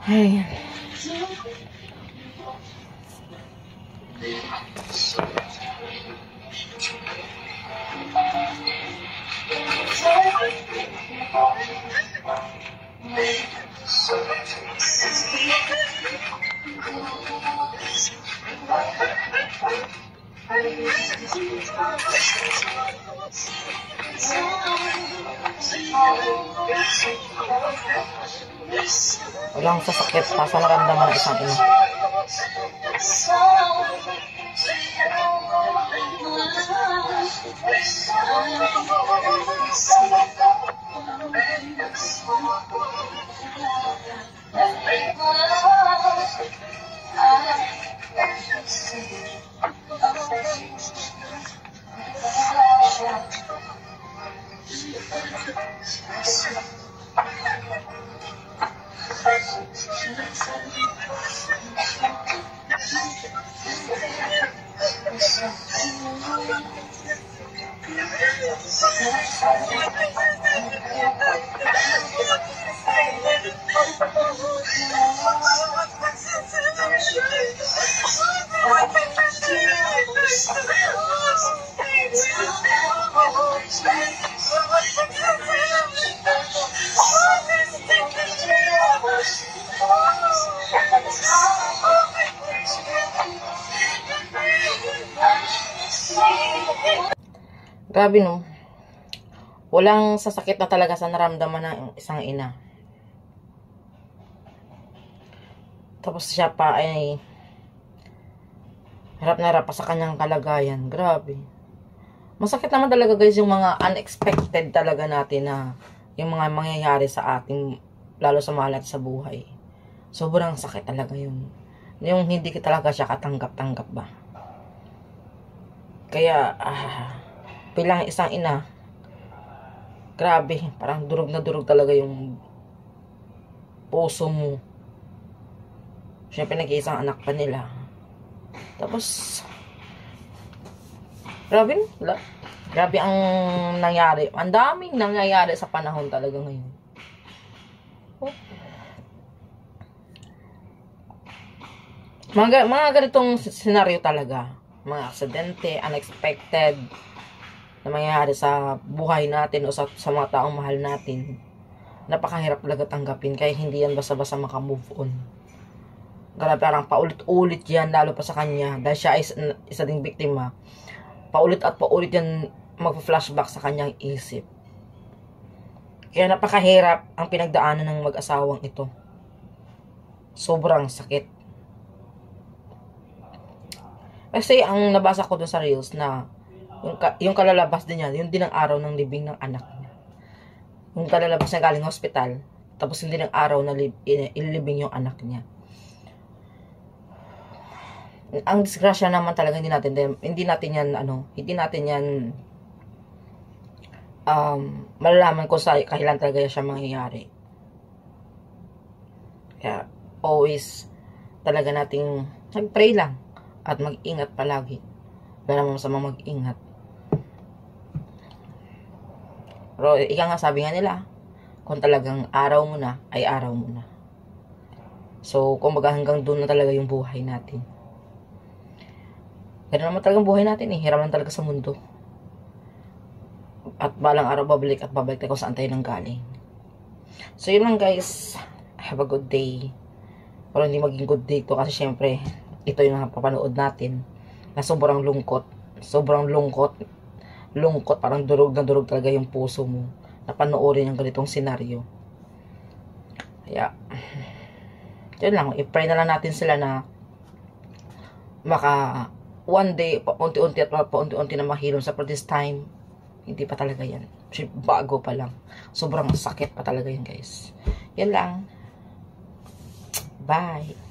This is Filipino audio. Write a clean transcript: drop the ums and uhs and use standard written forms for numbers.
Ay. Walang sasakit pa sa naramdaman ng isang ina. Grabe no. Walang sasakit na talaga sa naramdaman ng isang ina. Tapos siya pa ay harap na harap pa sa kanyang kalagayan. Grabe. Masakit naman talaga guys yung mga unexpected talaga natin na yung mga mangyayari sa ating, lalo sa mahal at sa buhay. Sobrang sakit talaga yun. Yung hindi ka talaga siya katanggap-tanggap ba. Kaya bilang isang ina, grabe, parang durog na durog talaga yung puso mo. Siyempre nag-iisang anak pa nila. Tapos grabe ang nangyari. Ang daming nangyayari sa panahon talaga ngayon. Mga ganitong senaryo talaga. Mga aksidente, unexpected na mangyayari sa buhay natin o sa mga taong mahal natin. Napakahirap talaga tanggapin. Kaya hindi yan basta-basta makamove on. Grabe, parang paulit-ulit yan, lalo pa sa kanya. Dahil siya ay isa ding biktima. Paulit at paulit yan magpa-flashback sa kanyang isip. Kaya napakahirap ang pinagdaanan ng mag-asawang ito. Sobrang sakit. Kasi ang nabasa ko dun sa reels na yung kalalabas din niya, yun din ang araw ng libing ng anak niya. Yung kalalabas niya galing hospital, tapos yun din ang araw na ilibing yung anak niya. Ang disgrasya naman talaga hindi natin yan malalaman kung sa kailan talaga siya mangyayari. Kaya always talaga nating mag-pray lang at mag-ingat palagi. Wala naman sa mga mag-ingat. Pero ika nga, sabi nga nila, kung talagang araw mo na, ay araw mo na. So, kumbaga hanggang doon na talaga yung buhay natin. Ganun naman talagang buhay natin eh. Hiram lang talaga sa mundo. At balang araw babalik tayo kung saan tayo nang galing. So, yun lang guys. Have a good day. Pero hindi maging good day to kasi syempre, ito yung napapanood natin na sobrang lungkot. Sobrang lungkot. Parang durog na durog talaga yung puso mo na panoorin yung ganitong senaryo. Kaya, yun lang. I-pray na lang natin sila na maka one day, paunti-unti na mahilom sa for this time. Hindi pa talaga yan. Bago pa lang. Sobrang sakit pa talaga yan guys. Yan lang. Bye.